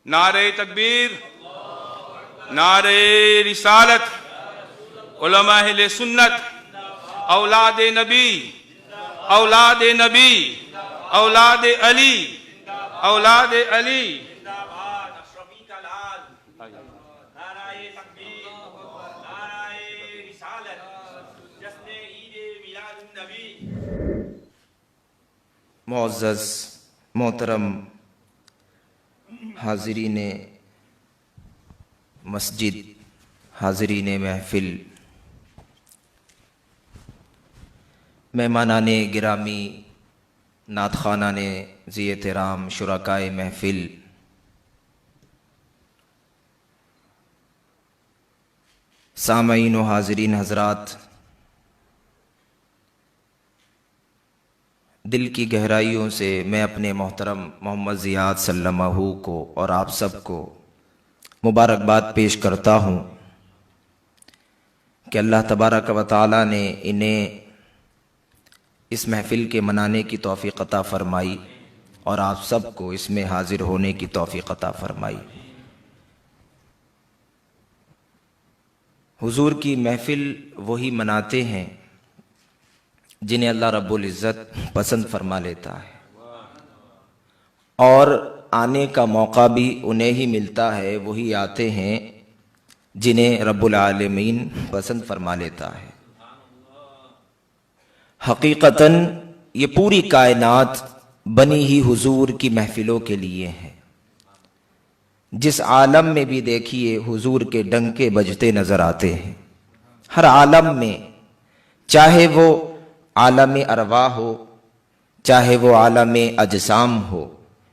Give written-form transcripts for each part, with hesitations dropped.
नारे तकबीर, नारे रिसालत, उलमा अहले सुन्नत, औलाद नबी, औलाद नबी, औलाद अली, औलाद अली। मुअज़्ज़ज़ मोहतरम हाज़रीन मस्जिद, हाज़रीन महफिल, मेहमानाने गिरामी, नात ख़ानाने ज़ी-एहतराम, शुरकाए महफिल, सामईन व हाज़रीन हज़रात, दिल की गहराइयों से मैं अपने मोहतरम मोहम्मद ज़ियाद सल्लल्लाहु को और आप सबको मुबारकबाद पेश करता हूँ कि अल्लाह तबारक व तआला ने इन्हें इस महफ़िल के मनाने की तौफ़ीक़ अता फ़रमाई और आप सबको इसमें हाज़िर होने की तौफ़ीक़ अता फ़रमाई। हुज़ूर की महफ़िल वही मनाते हैं जिन्हें अल्लाह रब्बुल इज़्ज़त पसंद फरमा लेता है, और आने का मौका भी उन्हें ही मिलता है, वही आते हैं जिन्हें रब्बुल आलमीन पसंद फरमा लेता है। हकीकतन ये पूरी कायनात बनी ही हुजूर की महफिलों के लिए है। जिस आलम में भी देखिए हुजूर के डंके बजते नजर आते हैं, हर आलम में, चाहे वो आलम अरवा हो, चाहे वो आलम अजसाम हो।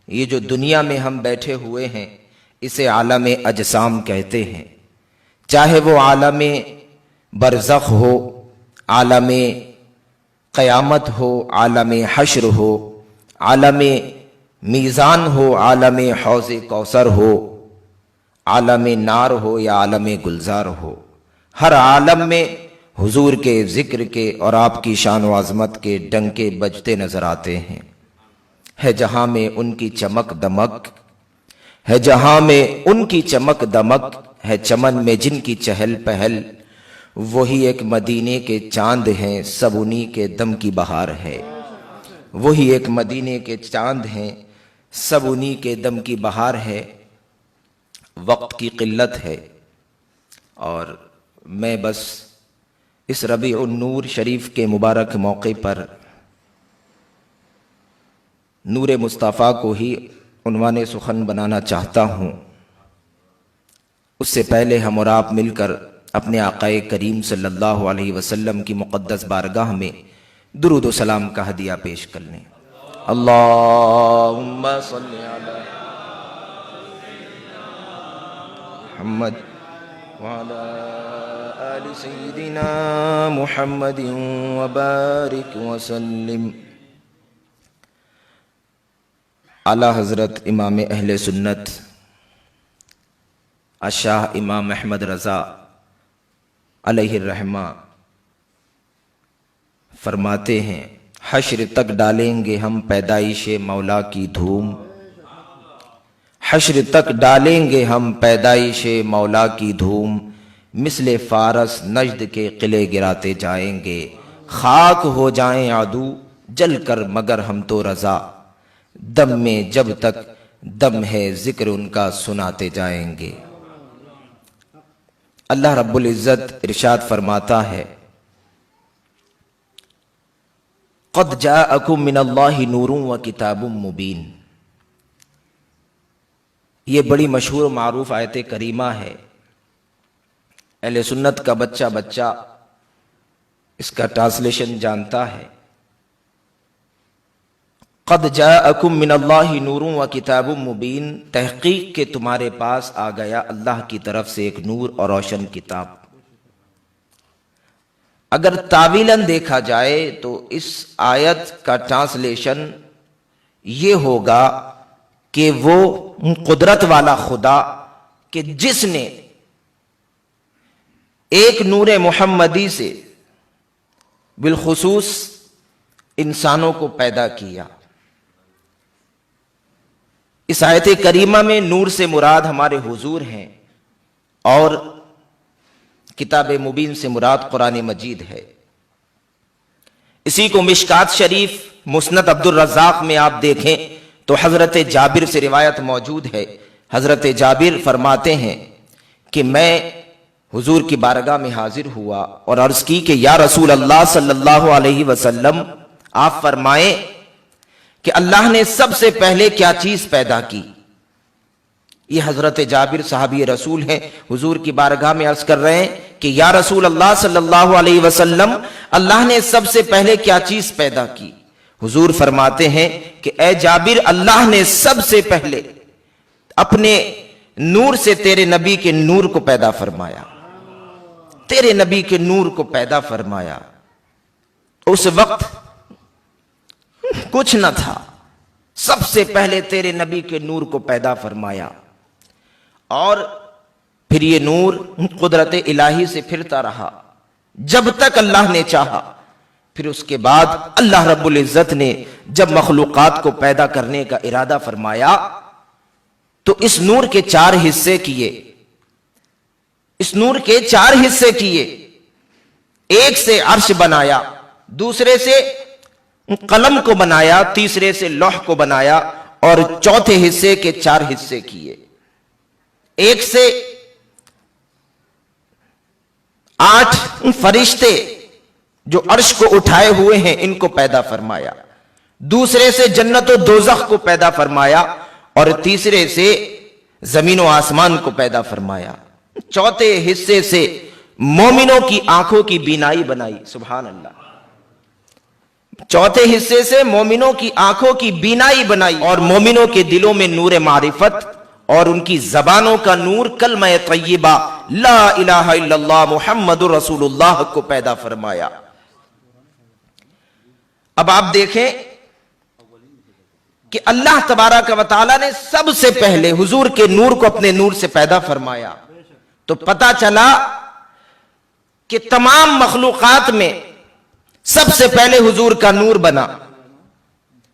ये जो दुनिया में हम बैठे हुए हैं इसे आलम अजसाम कहते हैं। चाहे वो आलम बरज़ख हो, आलम क़यामत हो, आलम हश्र हो, आलम मीज़ान हो, आलम हौज़ कौसर हो, आलम नार हो या आलम गुलजार हो, हर आलम में हुजूर के ज़िक्र के और आपकी शान व अज़मत के डंके बजते नजर आते हैं। है जहां में उनकी चमक दमक, है जहां में उनकी चमक दमक, है चमन में जिनकी चहल पहल, वही एक मदीने के चांद हैं, सब उन्हीं के दम की बहार है। वही एक मदीने के चांद हैं, सब उन्हीं के दम की बहार है। वक्त की किल्लत है और मैं बस इस रबीउन नूर शरीफ के मुबारक मौके पर नूर मुस्तफ़ा को ही उन्वाने सुखन बनाना चाहता हूँ। उससे पहले हम और आप मिलकर अपने आक़ाए करीम सल्लल्लाहु अलैहि वसल्लम की मुक़द्दस बारगाह में दुरूद व सलाम का हदिया पेश कर लें। अल्लाहुम्मा सल्लि अला मुहम्मद व अला आलि सय्यिदिना मुहम्मदिन व बारिक व सल्लिम। आला हज़रत इमाम अहले सुन्नत अशाह इमाम अहमद रज़ा अलैहिर्रहमा फरमाते हैं, हश्र तक डालेंगे हम पैदाइशे मौला की धूम, हश्र तक डालेंगे हम पैदाइशे मौला की धूम, मिसले फारस नजद के किले गिराते जाएंगे, खाक हो जाएं आदू जल कर मगर हम तो रज़ा, दम में जब तक दम है जिक्र उनका सुनाते जाएंगे। अल्लाह रब्बुल इज़्ज़त इरशाद फरमाता है, क़द जाअकुम मिनल्लाहि नूरुन व किताबुम मुबीन। ये बड़ी मशहूर व मारूफ आयत करीमा है। अहले सुन्नत का बच्चा बच्चा इसका ट्रांसलेशन जानता है। क़द जाअकुम मिनल्लाहि नूरुन व किताबुम मुबीन, तहक़ीक़ के तुम्हारे पास आ गया अल्लाह की तरफ से एक नूर और रोशन किताब। अगर तावीलन देखा जाए तो इस आयत का ट्रांसलेशन ये होगा कि वो कुदरत वाला खुदा कि जिसने एक नूर मुहम्मदी से बिलखुसूस इंसानों को पैदा किया, इस आयत करीमा में नूर से मुराद हमारे हुजूर हैं और किताब मुबीन से मुराद कुरान मजीद है। इसी को मिशकात शरीफ मुस्नद अब्दुल रज़्ज़ाक़ में आप देखें तो हजरत जाबिर से रिवायत मौजूद है। हजरत जाबिर फरमाते हैं कि मैं हुजूर की बारगाह में हाजिर हुआ और अर्ज की कि या रसूल अल्लाह सल्लल्लाहु अलैहि वसल्लम, आप फरमाएं कि अल्लाह ने सबसे पहले क्या चीज पैदा की। ये हजरत जाबिर साहबी रसूल हैं, हुजूर की बारगाह में अर्ज कर रहे हैं कि या रसूल अल्लाह सल्लल्लाहु अलैहि वसल्लम, अल्लाह ने सबसे पहले क्या चीज पैदा की। हुजूर फरमाते हैं कि ए जाबिर, अल्लाह ने सबसे पहले अपने नूर से तेरे नबी के नूर को पैदा फरमाया, तेरे नबी के नूर को पैदा फरमाया। उस वक्त कुछ न था, सबसे पहले तेरे नबी के नूर को पैदा फरमाया और फिर ये नूर कुदरत इलाही से फिरता रहा जब तक अल्लाह ने चाहा। फिर उसके बाद अल्लाह रब्बुल इज्जत ने जब मखलूकात को पैदा करने का इरादा फरमाया तो इस नूर के 4 हिस्से किए। इस नूर के 4 हिस्से किए। एक से अर्श बनाया, दूसरे से कलम को बनाया, तीसरे से लौह को बनाया और चौथे हिस्से के 4 हिस्से किए। एक से 8 फरिश्ते जो अर्श को उठाए हुए हैं इनको पैदा फरमाया, दूसरे से जन्नत और दोज़ख को पैदा फरमाया और तीसरे से जमीन व आसमान को पैदा फरमाया। चौथे हिस्से से मोमिनों की आंखों की बीनाई बनाई। सुभान अल्लाह। चौथे हिस्से से मोमिनों की आंखों की बीनाई बनाई और मोमिनों के दिलों में नूर मारिफत और उनकी जबानों का नूर कलमा तय्यबा ला इलाहा इल्लल्लाह मुहम्मदुर रसूलुल्लाह को पैदा फरमाया। अब आप देखें कि अल्लाह तबारक व तआला ने सबसे पहले हुजूर के नूर को अपने नूर से पैदा फरमाया तो पता चला कि तमाम मखलूकात में सबसे पहले हुजूर का नूर बना।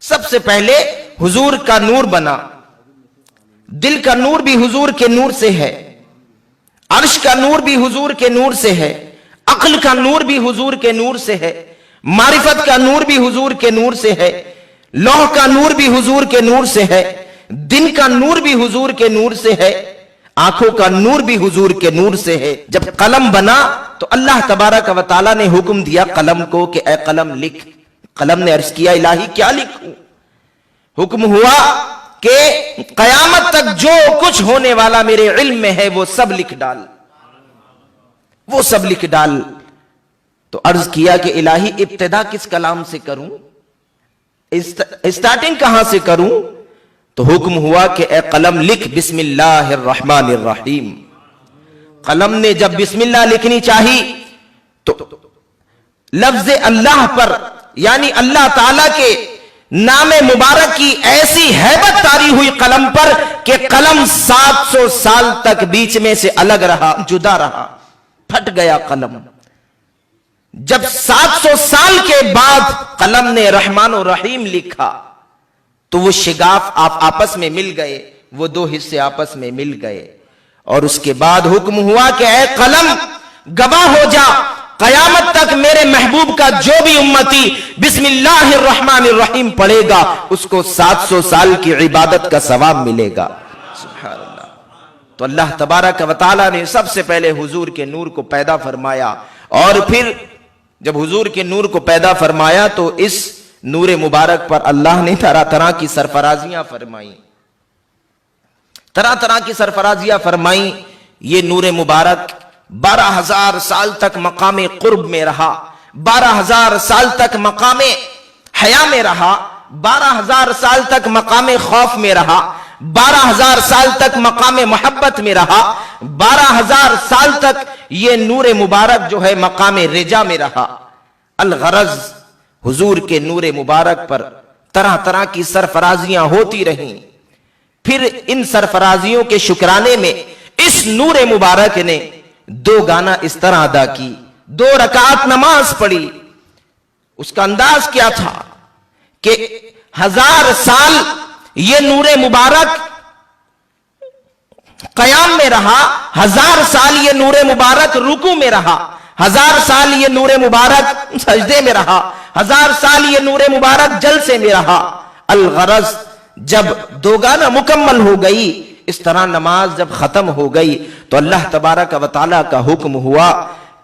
सबसे पहले हुजूर का नूर बना। दिल का नूर भी हुजूर के नूर से है, अर्श का नूर भी हुजूर के नूर से है, अक्ल का नूर भी हुजूर के नूर से है, मारिफत का नूर भी हुजूर के नूर से है, लौह का नूर भी हुजूर के नूर से है, दिन का नूर भी हुजूर के नूर से है, आंखों का नूर भी हुजूर के नूर से है। जब कलम बना तो अल्लाह तबारक व तआला ने हुक्म दिया कलम को कि ए कलम लिख। कलम ने अर्ज किया इलाही क्या लिखूं। हुक्म हुआ कि कयामत तक जो कुछ होने वाला मेरे इल्म में है वो सब लिख डाल, वो सब लिख डाल। तो अर्ज किया कि इलाही इब्तिदा किस कलाम से करूं, स्टार्टिंग कहां से करूं। तो हुक्म हुआ कि ए कलम लिख बिस्मिल्लाहिर रहमानिर रहीम। कलम ने जब बिस्मिल्लाह लिखनी चाहिए तो लफ्ज अल्लाह पर यानी अल्लाह ताला के नाम मुबारक की ऐसी हैबत तारी हुई कलम पर कि कलम 700 साल तक बीच में से अलग रहा, जुदा रहा, फट गया कलम। जब 700 साल के बाद कलम ने रहमान और रहीम लिखा तो वो शिगाफ आप आपस में मिल गए, वो 2 हिस्से आपस में मिल गए और उसके बाद हुक्म हुआ कि ऐ कलम गवाह हो जा, कयामत तक मेरे महबूब का जो भी उम्मती बिस्मिल्लाहिर रहमानिर रहीम पढ़ेगा उसको 700 साल की इबादत का सवाब मिलेगा। सुभान अल्लाह। तो अल्लाह तबारक व तआला ने सबसे पहले हुजूर के नूर को पैदा फरमाया और फिर जब हुजूर के नूर को पैदा फरमाया तो इस नूर मुबारक पर अल्लाह ने तरह तरह की सरफराजियां फरमाई, तरह तरह की सरफराजियां फरमाई। ये नूर मुबारक 12,000 साल तक मकाम कुर्ब में रहा, 12,000 साल तक मकाम हया में रहा, 12,000 साल तक मकाम खौफ में रहा, 12,000 साल तक मकाम मोहब्बत में रहा, 12,000 साल तक ये नूर मुबारक जो है मकाम रिजा में रहा। अलगरज हुजूर के नूर मुबारक पर तरह तरह की सरफराजियां होती रहीं। फिर इन सरफराजियों के शुक्राने में इस नूर मुबारक ने 2 गाना इस तरह अदा की, 2 रकात नमाज पढ़ी। उसका अंदाज क्या था कि 1000 साल ये नूरे मुबारक कयाम में रहा, 1000 साल ये नूरे मुबारक रुकू में रहा, 1000 साल ये नूरे मुबारक सजदे में रहा, 1000 साल ये नूरे मुबारक जलसे में रहा। अलगरज जब दोगाना मुकम्मल हो गई, इस तरह नमाज जब खत्म हो गई तो अल्लाह तबारक व तआला का हुक्म हुआ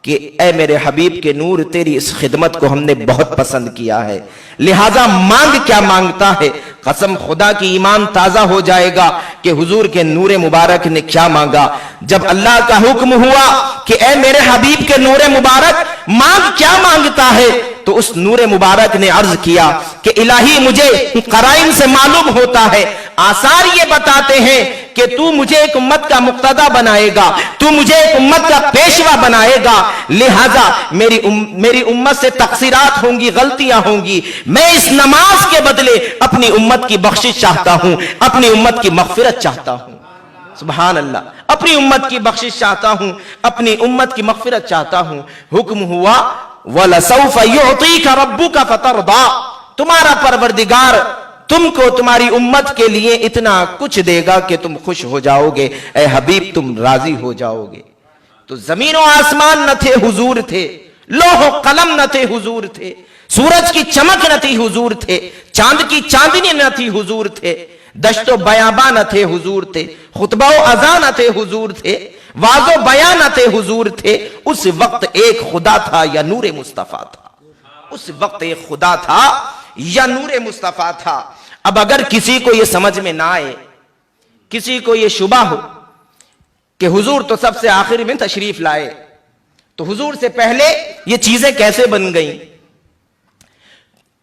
कि ऐ मेरे हबीब के नूर, तेरी इस खिदमत को हमने बहुत पसंद किया है, लिहाजा मांग क्या मांगता है। कसम खुदा की ईमान ताजा हो जाएगा कि हुजूर के नूरे मुबारक ने क्या मांगा। जब अल्लाह का हुक्म हुआ कि ऐ मेरे हबीब के नूरे मुबारक मांग क्या मांगता है, तो उस नूरे मुबारक ने अर्ज किया कि इलाही, मुझे कराइन से मालूम होता है, आसार ये बताते हैं कि तू मुझे एक उम्मत का मुक्तदा बनाएगा, तू मुझे एक उम्मत का पेशवा बनाएगा, लिहाजा मेरी उम्मत से तकसीरात होंगी, गलतियां होंगी। मैं इस नमाज के बदले अपनी उम्मत की बख्शिश चाहता हूं, अपनी उम्मत की मगफिरत चाहता हूं। सुभान अल्लाह, अपनी उम्मत की बख्शिश चाहता हूं, अपनी उम्मत की मगफिरत चाहता हूं। हुक्म हुआ वलसौफ युअतीका रब्बुका फतरदा, तुम्हारा परवरदिगार तुमको, तुम्हारी उम्मत के लिए इतना कुछ देगा कि तुम खुश हो जाओगे, ऐ हबीब तुम राजी हो जाओगे। तो जमीन और आसमान न थे, हुजूर थे, लोह कलम न थे, हुजूर थे, सूरज की चमक न थी, हुजूर थे, चांद की चांदनी न थी, हुजूर थे, दश्तो बयाबा न थे, हुजूर थे, खुतबा अज़ा न थे, हुजूर थे, वाज़ो बयान न थे, हुजूर थे। उस वक्त एक खुदा था या नूरे मुस्तफा था, उस वक्त एक खुदा था या नूरे मुस्तफा था। अब अगर किसी को यह समझ में ना आए, किसी को यह शुबा हो कि हुजूर तो सबसे आखिर में तशरीफ लाए, तो हुजूर से पहले ये चीजें कैसे बन गई,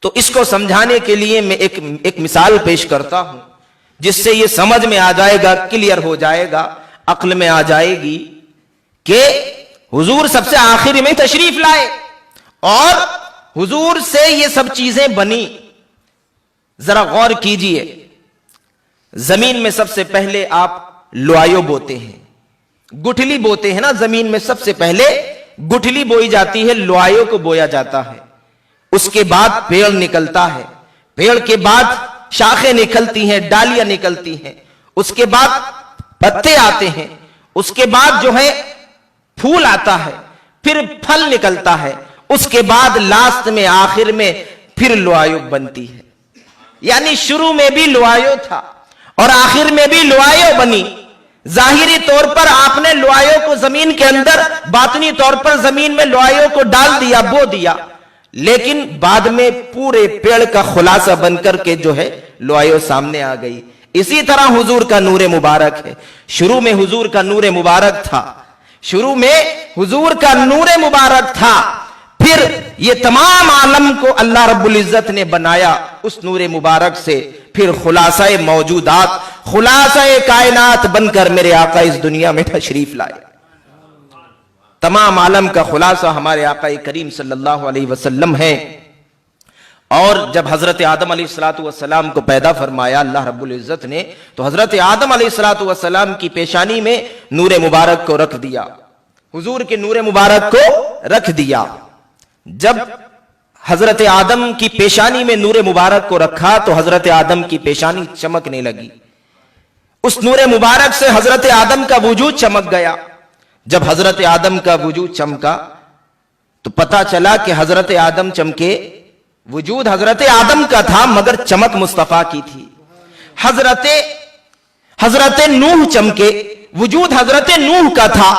तो इसको समझाने के लिए मैं एक मिसाल पेश करता हूं, जिससे ये समझ में आ जाएगा, क्लियर हो जाएगा, अक्ल में आ जाएगी कि हुजूर सबसे आखिर में तशरीफ लाए और हुजूर से ये सब चीजें बनी। जरा गौर कीजिए, जमीन में सबसे पहले आप लोआयो बोते हैं, गुठली बोते हैं ना, जमीन में सबसे पहले गुठली बोई जाती है, लोआयो को बोया जाता है, उसके बाद पेड़ निकलता है, पेड़ के बाद शाखें निकलती हैं, डालियां निकलती हैं, उसके बाद पत्ते आते हैं, उसके बाद जो है फूल आता है, फिर फल निकलता है, उसके बाद लास्ट में आखिर में फिर लोआयो बनती है। यानी शुरू में भी लोआयो था और आखिर में भी लोआयो बनी। जाहिरी तौर पर आपने लोआयो को जमीन के अंदर, बातनी तौर पर जमीन में लोआयो को डाल दिया, बो दिया, लेकिन बाद में पूरे पेड़ का खुलासा बनकर के जो है लोआयो सामने आ गई। इसी तरह हुजूर का नूरे मुबारक है। शुरू में हुजूर का नूरे मुबारक था, शुरू में हुजूर का नूरे मुबारक था, फिर ये तमाम आलम को अल्लाह रब्बुल इज्जत ने बनाया उस नूरे मुबारक से, फिर खुलासाए मौजूदात, खुलासाए कायनात बनकर मेरे आका इस दुनिया में तशरीफ लाए। तमाम आलम का खुलासा हमारे आका करीम सल्लल्लाहु अलैहि वसल्लम है। और जब हजरत आदम अलैहिस्सलातु वस्सलाम को पैदा फरमाया अल्लाह रब्बुल इज्जत ने, तो हजरत आदम अलैहिस्सलातु वस्सलाम की पेशानी में नूरे मुबारक को रख दिया, हुजूर के नूरे मुबारक को रख दिया। जब हजरत आदम की पेशानी में नूरे मुबारक को रखा तो हजरत आदम की पेशानी चमकने लगी, उस नूरे मुबारक से हजरत आदम का वजूद चमक गया। जब हजरत आदम का वजूद चमका तो पता चला कि हजरत आदम चमके, वजूद हजरत आदम का था मगर चमक मुस्तफा की थी। हजरत नूह चमके, वजूद हजरत नूह का था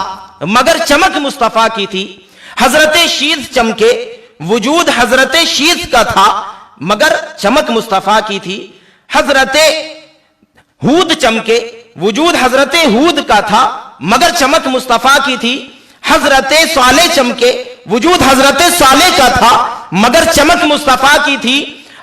मगर चमक मुस्तफा की थी। हजरत शीस चमके, वजूद हजरत शीस का था मगर चमक मुस्तफा की थी। हजरत हूद चमके, वजूद हजरत हूद का था मगर चमक मुस्तफा की थी। हजरत साले चमके, वजूद हजरत साले का था मगर चमक मुस्तफा की थी।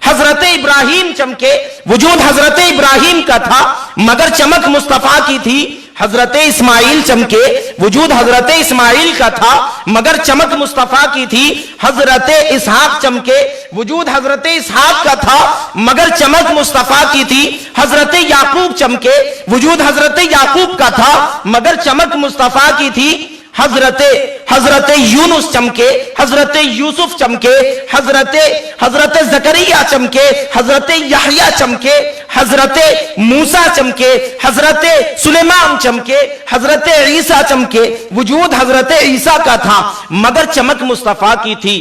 हजरत इब्राहिम चमके, वजूद हजरत इब्राहिम का था मगर चमक मुस्तफा की थी। हजरत इस्माइल चमके, वजूद हजरत इस्माइल का था मगर चमक मुस्तफा की थी। हजरत इसहाक चमके, वजूद हजरत इसहाक का था मगर चमक मुस्तफा की थी। हजरत याकूब चमके, वजूद हजरत याकूब का था मगर चमक मुस्तफा की थी। हजरत यूनुस चमके, हजरत यूसुफ चमके, हजरत जकरिया चमके, हजरत यहया चमके, हजरत मूसा चमके, हजरत सुलेमान चमके, हजरत ईसा चमके। वजूद हजरत ईसा का था मगर चमक मुस्तफा की थी।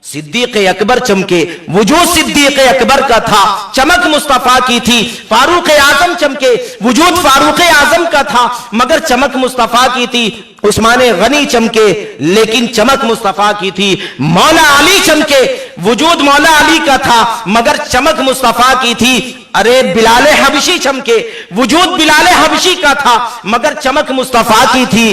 सिद्दीक अकबर चमके, वजूद सिद्दीक अकबर का था, चमक मुस्तफा की थी। फारूक आजम चमके, वजूद फारूक आजम का था मगर चमक मुस्तफा की थी। उस्मान गनी चमके लेकिन चमक मुस्तफा की थी। मौला अली चमके, वजूद मौला अली का था मगर चमक मुस्तफा की थी। अरे बिलाल हबशी चमके, वजूद बिलाल हबशी का था मगर चमक मुस्तफा की थी।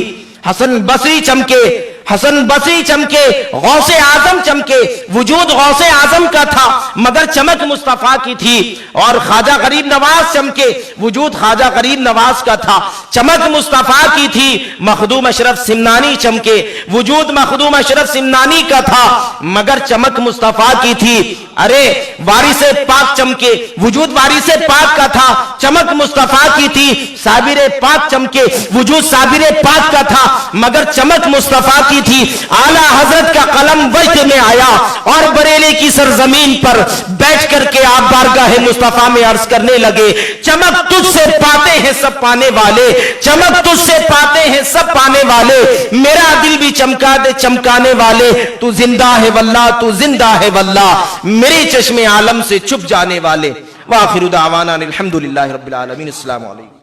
हसन बसरी चमके, हसन बसरी चमके, गौसे आजम चमके, वजूद गौसे आजम का था मगर चमक मुस्तफा की थी। और ख्वाजा गरीब नवाज चमके, वजूद ख्वाजा गरीब नवाज का था, चमक मुस्तफा की थी। मखदूम अशरफ सिमनानी चमके, वजूद मखदूम अशरफ सिमनानी का था मगर चमक मुस्तफा की थी। अरे वारिसे पाक चमके, वजूद वारिसे पाक का था, चमक मुस्तफा की थी। साबिरे पाक चमके, वजूद साबिरे पाक का था मगर चमक मुस्तफा की थी। आला हजरत का कलम वजद में आया और बरेली की सरजमीन पर बैठ करके आप बारगाह मुस्तफा में अर्ज करने लगे, चमक तुझसे पाते हैं सब पाने वाले, चमक तुझसे पाते हैं सब पाने वाले, मेरा दिल भी चमका दे चमकाने वाले, तू जिंदा है वल्लाह, तू जिंदा है वल्लाह, मेरे चश्मे आलम से छुप जाने वाले। वाखिरु दावाना अल्हम्दुलिल्लाहि रब्बिल आलमीन। अस्सलामु अलैकुम।